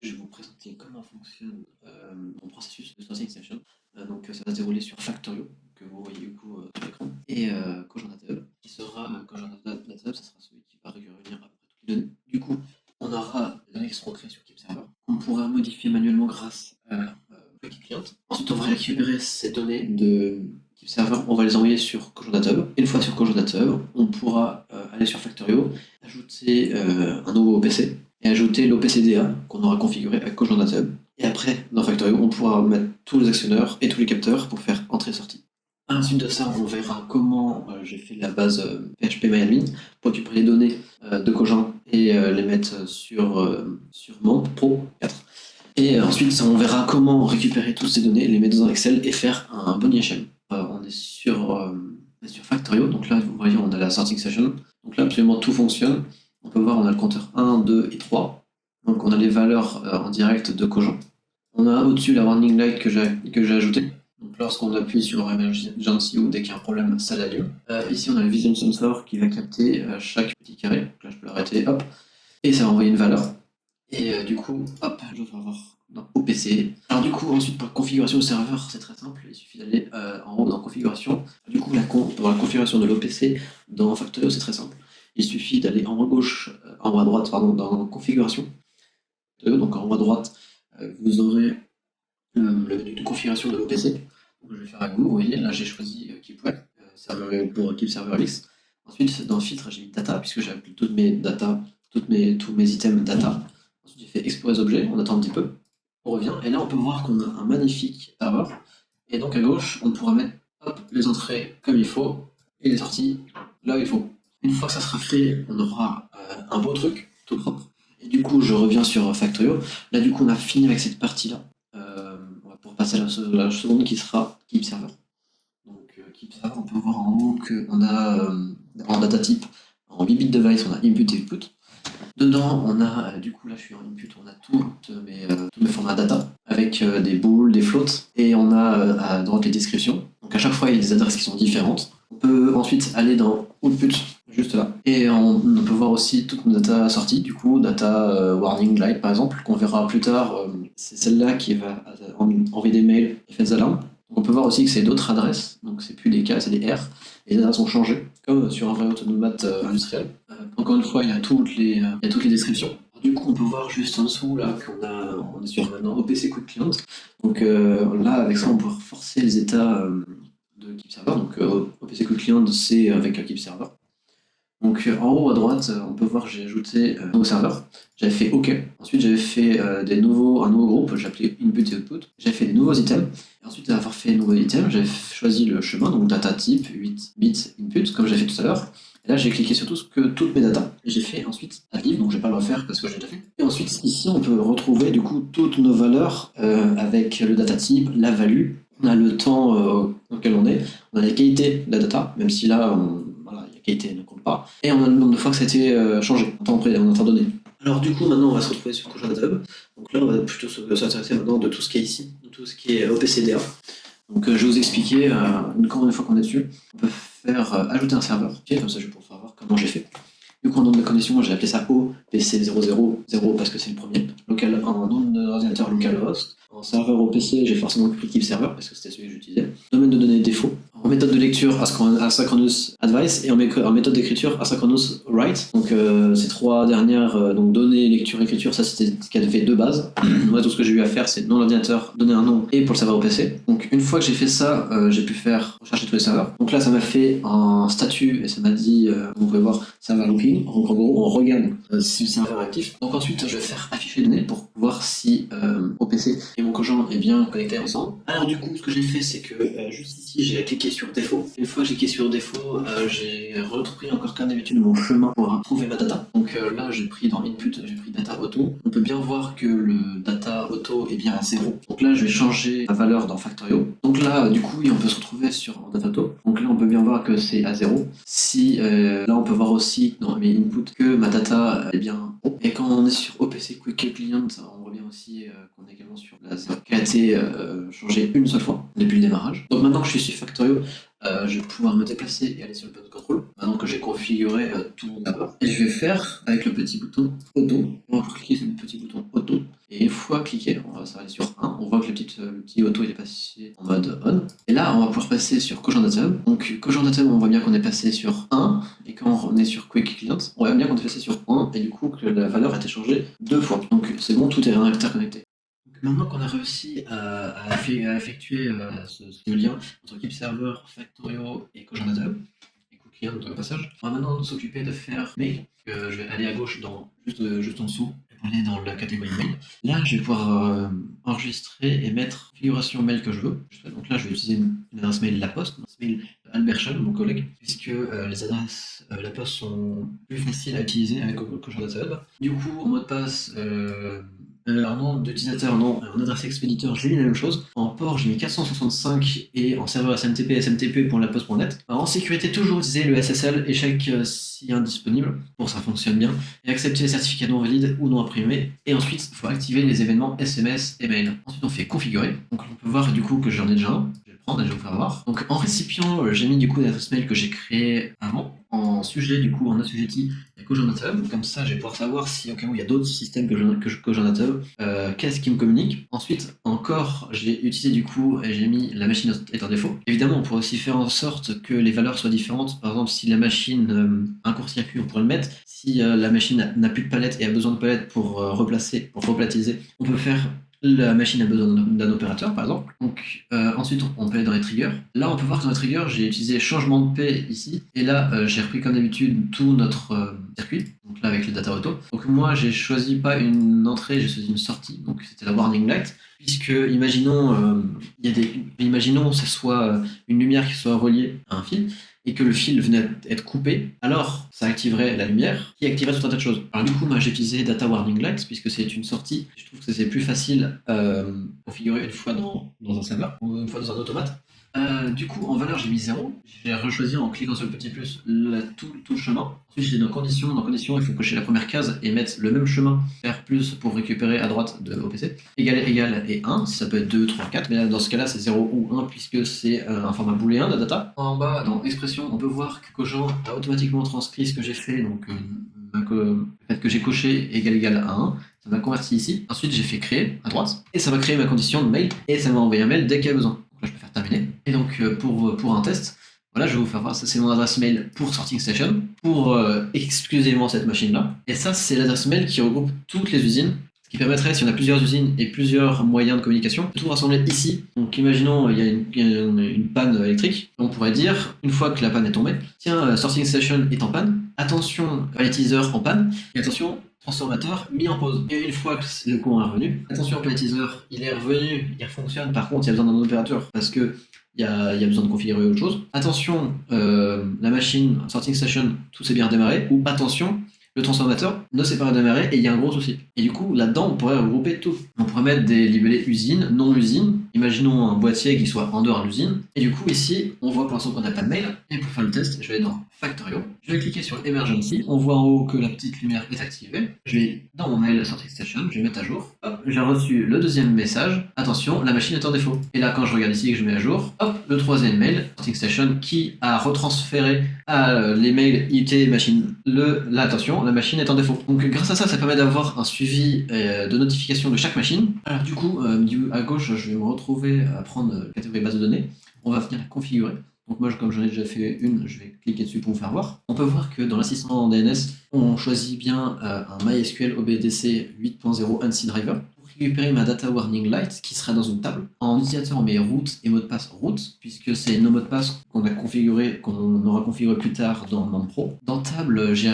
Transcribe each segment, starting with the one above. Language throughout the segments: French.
Je vais vous présenter comment fonctionne mon processus de sourcing session. Donc ça va se dérouler sur Factorio, que vous voyez du coup sur l'écran, et CoreDataHub, qui sera CoreDataHub, ça sera celui qui va revenir à peu près toutes les données. Du coup, on aura les données qui seront créées sur KeepServer, qu'on pourra modifier manuellement grâce à Client. Ensuite, on va récupérer ces données de KeepServer, on va les envoyer sur CoreDataHub. Une fois sur CoreDataHub, on pourra aller sur Factorio, ajouter un nouveau OPC, et ajouter l'OPCDA qu'on aura configuré avec CoreDataHub. Et après, dans Factorio, on pourra mettre tous les actionneurs et tous les capteurs pour faire entrée-sortie. Ensuite de ça, on verra comment j'ai fait la base PHP-MyAdmin pour récupérer les données de Cogent et les mettre sur mon Pro 4. Et ensuite, on verra comment récupérer toutes ces données, les mettre dans Excel et faire un bon IHM. On est sur Factorio, donc là, vous voyez, on a la sorting session. Donc là, absolument tout fonctionne. On peut voir, on a le compteur 1, 2 et 3. Donc on a les valeurs en direct de Cogent. On a au-dessus la warning light que j'ai ajoutée. Donc lorsqu'on appuie sur Emergency ou dès qu'il y a un problème, ça l'allume. Ici on a le Vision Sensor qui va capter chaque petit carré. Donc là je peux l'arrêter, hop. Et ça va envoyer une valeur. Et du coup, hop, je vais avoir dans OPC. Alors du coup, ensuite pour la configuration du serveur, c'est très simple. Il suffit d'aller en haut dans configuration. Du coup, pour la configuration de l'OPC dans Factorio, c'est très simple. Il suffit d'aller en haut à gauche, en haut à droite, pardon, dans configuration. Donc en haut à droite, vous aurez le menu de configuration de l'OPC. Donc je vais faire avec vous. Vous voyez, là j'ai choisi KeepWeb pour KeepServerList. Ensuite, dans filtre, j'ai mis data, puisque j'ai appelé toutes mes data, tous mes items data. Ensuite, j'ai fait explorer les objets, on attend un petit peu. On revient, et là on peut voir qu'on a un magnifique serveur. Et donc à gauche, on pourra mettre hop, les entrées comme il faut, et les sorties là où il faut. Une fois que ça sera fait, on aura un beau truc, tout propre. Et du coup, je reviens sur Factorio. Là, du coup, on a fini avec cette partie-là. On va pouvoir passer à la seconde qui sera KeepServer. Donc, KeepServer, on peut voir en haut qu'on a en data type, en 8 bits device, on a input et output. Dedans, on a, du coup, là, je suis en input, on a tous mes formats data, avec des bools, des floats, et on a à droite les descriptions. Donc, à chaque fois, il y a des adresses qui sont différentes. On peut ensuite aller dans output, juste là. Et on peut voir aussi toutes nos data sorties, du coup, data warning light par exemple, qu'on verra plus tard. C'est celle-là qui va envoyer des mails et faire des alarmes. Donc on peut voir aussi que c'est d'autres adresses, donc c'est plus des K, c'est des R. Les adresses ont changé, comme sur un vrai automate industriel. Encore une fois, il y a toutes les descriptions. Du coup, on peut voir juste en dessous là on est sur maintenant OPC Quick Client. Donc là, avec ça, on peut forcer les états de KeepServer. Donc OPC Quick Client, c'est avec KeepServer. Donc en haut à droite, on peut voir que j'ai ajouté un nouveau serveur. J'avais fait OK. Ensuite, j'avais fait un nouveau groupe, j'ai appelé input et output. J'avais fait des nouveaux items. Et ensuite d'avoir fait un nouveau item, j'avais choisi le chemin, donc data type 8 bits input, comme j'ai fait tout à l'heure. Et là, j'ai cliqué sur toutes mes datas. Et j'ai fait ensuite un div, donc je vais pas le refaire parce que j'ai déjà fait. Et ensuite, ici, on peut retrouver du coup toutes nos valeurs avec le data type, la value. On a le temps auquel on est. On a les qualités de la data, même si là, qualité ne compte pas. Et on a le nombre de fois que ça a été changé en temps donné. Alors du coup, maintenant, on va se retrouver sur CoreDataHub. Donc là, on va plutôt s'intéresser maintenant de tout ce qui est ici, de tout ce qui est OPCDA. Donc je vais vous expliquer, une fois qu'on est dessus, on peut faire ajouter un serveur. Okay, comme ça, je vais pouvoir voir comment j'ai fait. Du coup, en nom de connexion, j'ai appelé ça OPC000 parce que c'est le premier. En nom d'ordinateur localhost. En serveur OPC, j'ai forcément pris KeepServer parce que c'était celui que j'utilisais. Domaine de données défaut. En méthode de lecture, asynchronous advice, et en méthode d'écriture, asynchronous write. Donc ces trois dernières, donc données, lecture, écriture, ça c'était ce qui avait fait deux bases. Moi, tout ce que j'ai eu à faire, c'est nom d'ordinateur, donner un nom, et pour le serveur OPC. Donc une fois que j'ai fait ça, j'ai pu faire rechercher tous les serveurs. Donc là, ça m'a fait un statut, et ça m'a dit, vous pouvez voir, server looping. Donc en gros, on regarde si le serveur est actif. Donc ensuite, je vais faire afficher les données pour voir si OPC et mon Cogent est bien connecté ensemble. Alors du coup, ce que j'ai fait, c'est que juste ici, j'ai cliqué sur défaut. Une fois que j'ai cliqué sur défaut, j'ai repris encore comme d'habitude mon chemin pour trouver ma data. Donc là, j'ai pris dans input, j'ai pris data auto. On peut bien voir que le data auto est bien à 0. Donc là, je vais changer la valeur dans Factorio. Donc là, du coup, on peut se retrouver sur data auto. Donc là, on peut bien voir que c'est à 0. Si là, on peut voir aussi dans mes inputs que ma data est bien haut. Et quand on est sur OPC Quick Client, on revient aussi qu'on est également sur la 0 qui a été changée une seule fois depuis le démarrage. Donc maintenant que je suis sur Factorio, je vais pouvoir me déplacer et aller sur le panneau de contrôle, maintenant que j'ai configuré tout mon serveur. Et je vais faire avec le petit bouton auto. On va pouvoir cliquer sur le petit bouton auto. Et une fois cliqué, ça va aller sur 1. On voit que le petit auto il est passé en mode on. Et là, on va pouvoir passer sur Cogent Datum. Donc, Cogent Datum, on voit bien qu'on est passé sur 1. Et quand on est sur Quick Client, on voit bien qu'on est passé sur 1. Et du coup, que la valeur a été changée 2 fois. Donc, c'est bon, tout est interconnecté. Maintenant qu'on a réussi à effectuer ce lien entre Keep Server, Factorio et Cogent Datum, et Quick Client de passage, on va maintenant s'occuper de faire mail. Je vais aller à gauche, juste en dessous, pour aller dans la catégorie mail. Là, je vais pouvoir enregistrer et mettre la configuration mail que je veux. Donc là, je vais utiliser une adresse mail La Poste, une adresse mail Albert Scholl, mon collègue, puisque les adresses La Poste sont plus faciles à utiliser avec Cogent Datum. Du coup, en mot de passe, alors nom d'utilisateur, non. En adresse expéditeur, j'ai mis la même chose. En port, j'ai mis 465 et en serveur SMTP, SMTP pour laposte.net. En sécurité, toujours utiliser le SSL, échec si indisponible, pour que ça fonctionne bien. Et accepter les certificats non valides ou non imprimés. Et ensuite, il faut activer les événements SMS et mail. Ensuite, on fait configurer. Donc, on peut voir du coup que j'en ai déjà un. Je vais le prendre et je vais vous faire voir. Donc, en récipient, j'ai mis du coup l'adresse mail que j'ai créée avant. En sujet, du coup, en assujetti, il y a Cogent Datum. Comme ça, je vais pouvoir savoir si au cas où il y a d'autres systèmes que Cogent Datum, qu'est-ce qui me communique. Ensuite, encore, j'ai utilisé du coup, et j'ai mis la machine est en défaut. Évidemment, on pourrait aussi faire en sorte que les valeurs soient différentes. Par exemple, si la machine a un court-circuit, on pourrait le mettre. Si la machine n'a plus de palette et a besoin de palette pour replatiser, on peut faire. La machine a besoin d'un opérateur, par exemple. Donc, ensuite, on peut aller dans les triggers. Là, on peut voir que dans les triggers, j'ai utilisé changement de paix ici. Et là, j'ai repris comme d'habitude tout notre circuit. Donc là, avec le data auto. Donc moi, j'ai choisi pas une entrée, j'ai choisi une sortie. Donc c'était la warning light. Puisque, imaginons, imaginons que ce soit une lumière qui soit reliée à un fil et que le fil venait être coupé, alors ça activerait la lumière qui activerait tout un tas de choses. Alors du coup, moi j'ai utilisé Data Warning Lights puisque c'est une sortie. Je trouve que c'est plus facile à configurer une fois dans un serveur ou une fois dans un automate. Du coup, en valeur, j'ai mis 0. J'ai rechoisi en cliquant sur le petit plus tout le chemin. Ensuite, j'ai dans conditions. Dans conditions, il faut cocher la première case et mettre le même chemin, faire plus pour récupérer à droite de OPC. Égal et 1, ça peut être 2, 3, 4, mais là, dans ce cas-là, c'est 0 ou 1 puisque c'est un format booléen de data. En bas, dans expression, on peut voir que Cogent a automatiquement transcrit ce que j'ai fait, donc le fait que j'ai coché égal à 1. Ça m'a converti ici. Ensuite, j'ai fait créer à droite et ça m'a créé ma condition de mail et ça m'a envoyé un mail dès qu'il y a besoin. Donc là, je peux faire terminer. Et donc, pour un test, voilà, je vais vous faire voir. Ça, c'est mon adresse mail pour Sorting Station, pour exclusivement cette machine-là. Et ça, c'est l'adresse mail qui regroupe toutes les usines, ce qui permettrait, si on a plusieurs usines et plusieurs moyens de communication, de tout rassembler ici. Donc, imaginons, il y a une panne électrique. On pourrait dire, une fois que la panne est tombée, tiens, Sorting Station est en panne. Attention, pallettiseur en panne. Et attention, transformateur mis en pause. Et une fois que le courant est revenu, attention, pallettiseur, il est revenu, il fonctionne. Par contre, il y a besoin d'un opérateur parce que il y a besoin de configurer autre chose. Attention, la machine Sorting Station, tout s'est bien démarré. Ou attention, le transformateur ne s'est pas redémarré et il y a un gros souci. Et du coup, là-dedans, on pourrait regrouper tout. On pourrait mettre des libellés usines, non usines. Imaginons un boîtier qui soit en dehors de l'usine. Et du coup, ici, on voit pour l'instant qu'on n'a pas de mail. Et pour faire le test, je vais aller dans Factorio. Je vais cliquer sur Emergency. On voit en haut que la petite lumière est activée. Je vais dans mon mail Sorting Station, je vais mettre à jour. Hop, j'ai reçu le deuxième message. Attention, la machine est en défaut. Et là, quand je regarde ici et que je mets à jour, hop, le troisième mail, Sorting Station, qui a retransféré à les mails IT machine. Là, attention, la machine est en défaut. Donc grâce à ça, ça permet d'avoir un suivi de notification de chaque machine. Alors du coup, à gauche, je vais me retrouver à prendre la catégorie base de données. On va venir la configurer. Donc moi, comme j'en ai déjà fait une, je vais cliquer dessus pour vous faire voir. On peut voir que dans l'assistant en DNS, on choisit bien un MySQL OBDC 8.0 ANSI Driver. Récupérer ma data warning light qui sera dans une table. En utilisateur, on met root et mot de passe root, puisque c'est nos mots de passe qu'on aura configuré plus tard dans Monde Pro. Dans table, j'ai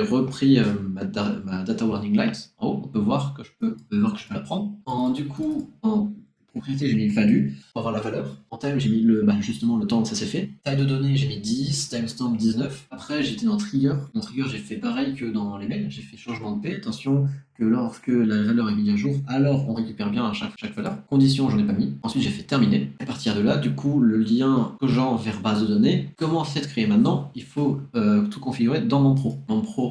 repris ma data warning light. En haut, on peut voir que je peux la prendre. En propriété, j'ai mis value pour avoir la valeur. En time, j'ai mis justement le temps que ça s'est fait. Taille de données, j'ai mis 10, timestamp 19. Après, j'étais dans trigger. Dans trigger, j'ai fait pareil que dans les mails. J'ai fait changement de paix. Attention que lorsque la valeur est mise à jour, alors on récupère bien à chaque valeur. Condition, j'en ai pas mis. Ensuite, j'ai fait terminer. À partir de là, du coup, le lien Cogent vers base de données commence à être créé. Maintenant, il faut tout configurer dans mon pro.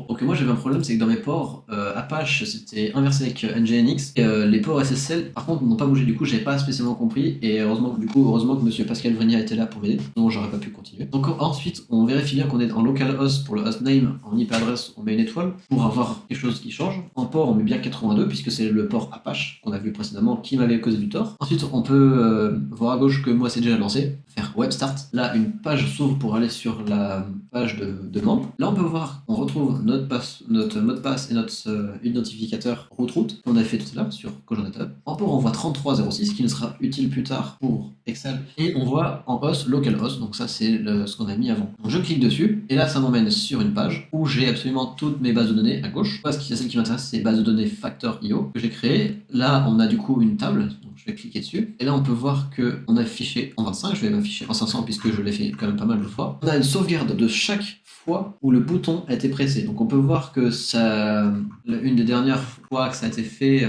Donc moi, j'avais un problème, c'est que dans mes ports, Apache, c'était inversé avec NGINX. Et les ports SSL, par contre, n'ont pas bougé. Du coup, j'avais pas spécialement compris. Et heureusement que monsieur Pascal Vrigna était là pour m'aider. Sinon, j'aurais pas pu continuer. Donc ensuite, on vérifie bien qu'on est en localhost pour le hostname. En IP adresse, on met une étoile pour avoir quelque chose qui change. En port, on met bien 82 puisque c'est le port Apache qu'on a vu précédemment qui m'avait causé du tort. Ensuite, on peut voir à gauche que moi c'est déjà lancé. Faire web start. Là, une page s'ouvre pour aller sur la page de membre. Là, on peut voir, on retrouve notre mot de passe et notre identificateur route qu'on a fait tout à l'heure sur CogentData. En port, on voit 3306 qui nous sera utile plus tard pour Excel. Et on voit en host, localhost. Donc ça, c'est ce qu'on a mis avant. Donc je clique dessus et là, ça m'emmène sur une page où j'ai absolument toutes mes bases de données à gauche. Parce que celle qui m'intéresse, c'est base de données Factor.io que j'ai créée. Là, on a du coup une table. Donc je vais cliquer dessus. Et là, on peut voir qu'on a affiché en 25. Je vais m'afficher en 500 puisque je l'ai fait quand même pas mal de fois. On a une sauvegarde de chaque fois où le bouton a été pressé. Donc on peut voir que ça, une des dernières fois que ça a été fait,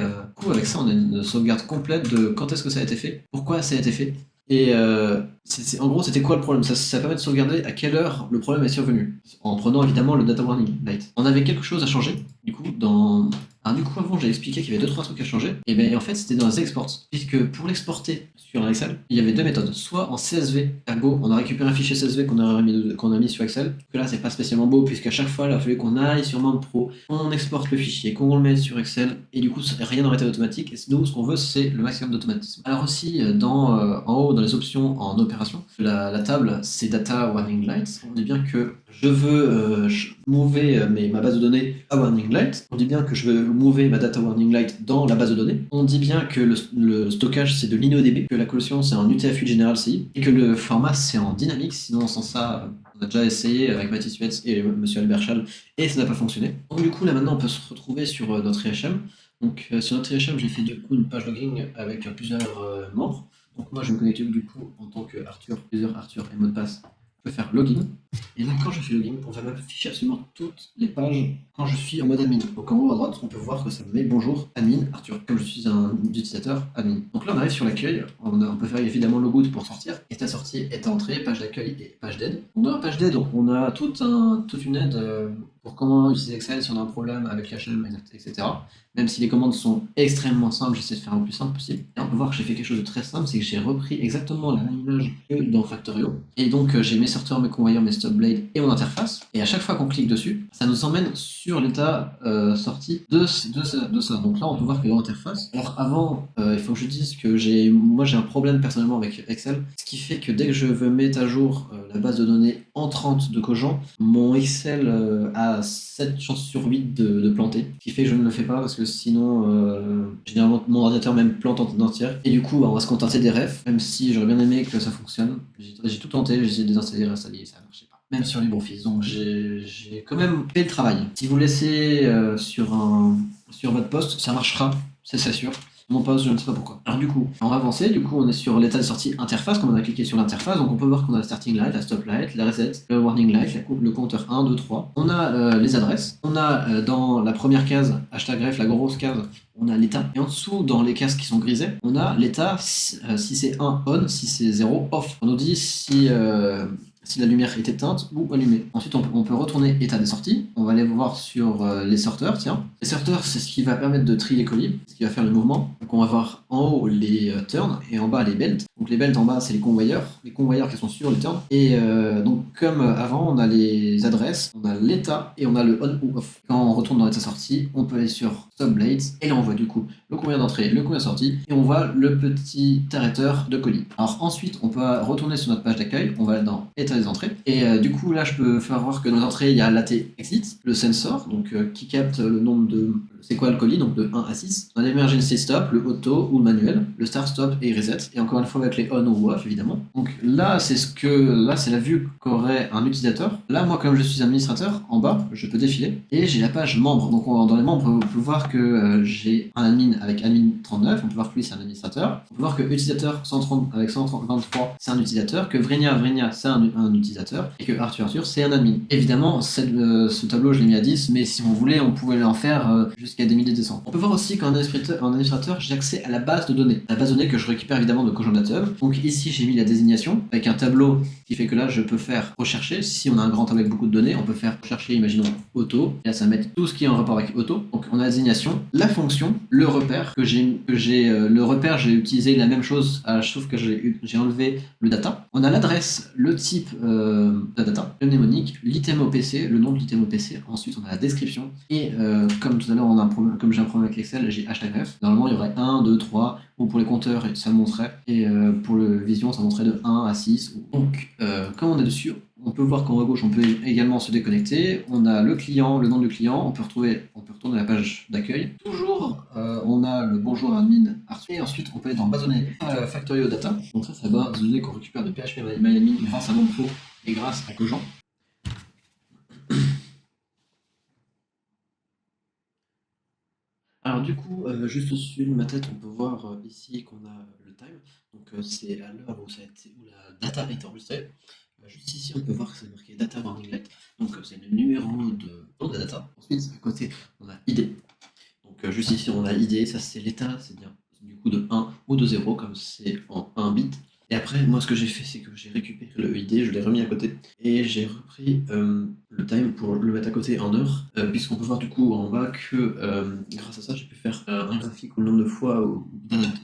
avec ça, on a une sauvegarde complète de quand est-ce que ça a été fait, pourquoi ça a été fait. Et en gros, c'était quoi le problème? Ça permet de sauvegarder à quelle heure le problème est survenu, en prenant évidemment le data warning light. On avait quelque chose à changer, du coup, avant, j'ai expliqué qu'il y avait 2-3 trucs à changer, et en fait, c'était dans les exports. Puisque pour l'exporter sur un Excel, il y avait deux méthodes. Soit en CSV, ergo, on a récupéré un fichier CSV qu'on a mis sur Excel, que là, c'est pas spécialement beau, puisqu'à chaque fois, il a fallu qu'on aille sur Membre Pro, on exporte le fichier, qu'on le mette sur Excel, et du coup, rien n'aurait été automatique. Et nous, ce qu'on veut, c'est le maximum d'automatisme. Alors aussi, en haut, dans les options en opération, la table, c'est Data Warning Lights. On dit bien que je veux mover ma base de données à Warning Light. On dit bien que je veux mover ma Data Warning Light dans la base de données. On dit bien que le stockage, c'est de l'InnoDB, que la caution, c'est en UTF-8 General CI, et que le format, c'est en Dynamics. Sinon, sans ça, on a déjà essayé avec Mathis Suetz et monsieur Albert Schall, et ça n'a pas fonctionné. Donc du coup, là maintenant, on peut se retrouver sur notre IHM. Donc sur notre IHM, j'ai fait du coup une page logging avec plusieurs membres. Donc moi, je me connecte du coup en tant que user Arthur et mot de passe. Je peux faire login. Et là, quand je fais login, on va m'afficher absolument toutes les pages quand je suis en mode admin. Donc en haut à droite, on peut voir que ça me met bonjour admin Arthur, comme je suis un utilisateur admin. Donc là, on arrive sur l'accueil. On peut faire évidemment logout pour sortir. État sortie, état entrée, page d'accueil et page d'aide. Dans la page d'aide, on a toute une aide pour comment utiliser Excel si on a un problème avec l'HM, etc. Même si les commandes sont extrêmement simples, j'essaie de faire le plus simple possible. Et on peut voir que j'ai fait quelque chose de très simple, c'est que j'ai repris exactement la même image que dans Factorio. Et donc j'ai mes sorteurs, mes convoyeurs, mes stop blades et mon interface. Et à chaque fois qu'on clique dessus, ça nous emmène sur l'état sorti de ça. Donc là, on peut voir que dans l'interface. Alors avant, il faut que je dise que moi j'ai un problème personnellement avec Excel, ce qui fait que dès que je veux mettre à jour la base de données entrante de Cogent, mon Excel a 7 chances sur 8 de planter. Ce qui fait que je ne le fais pas parce que sinon, généralement, mon ordinateur même plante en entière. Et du coup, on va se contenter des refs, même si j'aurais bien aimé que ça fonctionne. J'ai tout tenté, j'ai essayé de désinstaller, réinstaller, ça ne marchait pas. Même sur LibreOffice. Donc j'ai quand même fait le travail. Si vous laissez sur votre poste, ça marchera, c'est sûr. Mon poste, je ne sais pas pourquoi. Alors du coup, on va avancer, on est sur l'état de sortie interface, comme on a cliqué sur l'interface, donc on peut voir qu'on a la starting light, la stop light, la reset, le warning light, le compteur 1, 2, 3. On a les adresses, on a dans la première case, hashtag ref, la grosse case, on a l'état, et en dessous, dans les cases qui sont grisées, on a l'état, si c'est 1, on, si c'est 0, off. On nous dit si la lumière est éteinte ou allumée. Ensuite, on peut retourner état des sorties. On va aller voir sur les sorteurs, tiens. Les sorteurs, c'est ce qui va permettre de trier les colis, ce qui va faire le mouvement. Donc on va voir en haut les turns et en bas les belts. Donc les belts en bas, c'est les convoyeurs qui sont sur les turns. Et donc comme avant, on a les adresses, on a l'état et on a le on ou off. Quand on retourne dans l'état sortie, on peut aller sur stop blades et là on voit du coup le convoyeur d'entrée, le convoyeur de sortie et on voit le petit arrêteur de colis. Alors ensuite, on peut retourner sur notre page d'accueil, on va aller dans état des entrées et du coup là je peux faire voir que dans les entrées il y a l'AT exit, le sensor donc qui capte le nombre de c'est quoi le colis, donc de 1 à 6. On a l'emergency stop, le auto ou le manuel, le start stop et reset et encore une fois avec les on ou off évidemment. Donc là c'est la vue qu'aurait un utilisateur. Là moi comme je suis administrateur, en bas je peux défiler et j'ai la page membre. Donc dans les membres on peut voir que j'ai un admin avec admin 39, on peut voir que lui c'est un administrateur. On peut voir que utilisateur 130 avec 123 c'est un utilisateur, que Vrigna c'est un un utilisateur et que Arthur c'est un admin. Évidemment, ce tableau je l'ai mis à 10, mais si on voulait, on pouvait en faire jusqu'à des milliers de cents. On peut voir aussi qu'en administrateur, j'ai accès à la base de données. La base de données que je récupère évidemment de CoGen.Dateum. Donc ici, j'ai mis la désignation avec un tableau qui fait que là, je peux faire rechercher. Si on a un grand tableau avec beaucoup de données, on peut faire rechercher, imaginons, auto. Et là, ça va mettre tout ce qui est en rapport avec auto. Donc on a la désignation, la fonction, le repère le repère, j'ai utilisé la même chose, sauf que j'ai enlevé le data. On a l'adresse, le type de la data, le mnémonique, l'item OPC, le nom de l'item OPC. Ensuite, on a la description. Et comme tout à l'heure, comme j'ai un problème avec Excel, j'ai HTMF. Normalement, il y aurait 1, 2, 3, ou pour les compteurs, ça le montrait. Et pour le vision, ça montrait de 1 à 6. Donc, comme on est dessus, on peut voir qu'en haut à gauche, on peut également se déconnecter. On a le client, le nom du client. On peut retourner à la page d'accueil. Toujours, on a le bonjour admin Arthur. Et ensuite, on peut aller dans base de données Factorio Data. Donc ça, c'est la base de données qu'on récupère de PHP MyAdmin grâce à Monfo et grâce à Cogent. Alors du coup, juste au-dessus de ma tête, on peut voir ici qu'on a le time. Donc c'est à l'heure où la data a été enregistrée. Juste ici, on peut voir que c'est marqué Data Warning Light. Donc c'est le numéro de la data. Ensuite, à côté, on a ID. Donc juste ici, on a ID. Ça, c'est l'état. C'est bien du coup de 1 ou de 0, comme c'est en 1 bit. Et après, moi, ce que j'ai fait, c'est que j'ai récupéré le ID, je l'ai remis à côté, et j'ai repris le time pour le mettre à côté en heures, puisqu'on peut voir du coup en bas que grâce à ça, j'ai pu faire un graphique où le nombre de fois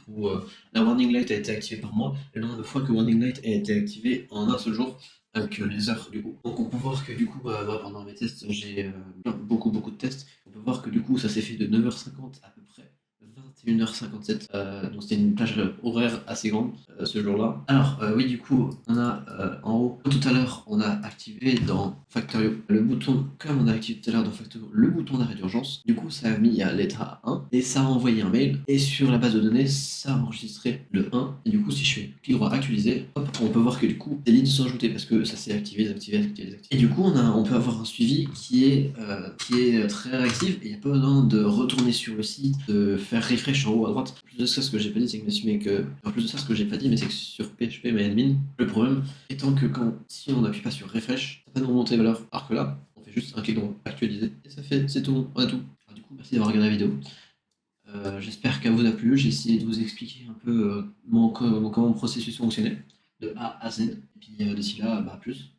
où la warning light a été activée par mois, et le nombre de fois que warning light a été activée en un seul jour, avec les heures du coup. Donc on peut voir que du coup, moi, pendant mes tests, j'ai beaucoup de tests. On peut voir que du coup, ça s'est fait de 9h50 à peu près 21h57. Donc c'était une plage horaire assez grande ce jour-là. Alors oui, du coup, on a en haut, tout à l'heure, on a activé dans Factorio le bouton, comme on a activé tout à l'heure dans Factorio, le bouton d'arrêt d'urgence. Du coup, ça a mis à l'état 1 et ça a envoyé un mail. Et sur la base de données, ça a enregistré le 1. Et du coup, si je fais clic droit actualiser, hop, on peut voir que du coup, des lignes sont ajoutées parce que ça s'est activé, désactivé. Et du coup, on peut avoir un suivi qui est très réactif et il n'y a pas besoin de retourner sur le site, de faire refresh en haut à droite. En plus de ça, ce que j'ai pas dit, c'est que sur PHP MyAdmin, le problème étant que si on n'appuie pas sur refresh, ça va nous remonter les valeurs. Alors que là, on fait juste un clic droit, actualiser, et c'est tout, on a tout. Alors, du coup, merci d'avoir regardé la vidéo. J'espère qu'elle vous a plu. J'ai essayé de vous expliquer un peu comment mon processus fonctionnait, de A à Z. Et puis d'ici là, plus.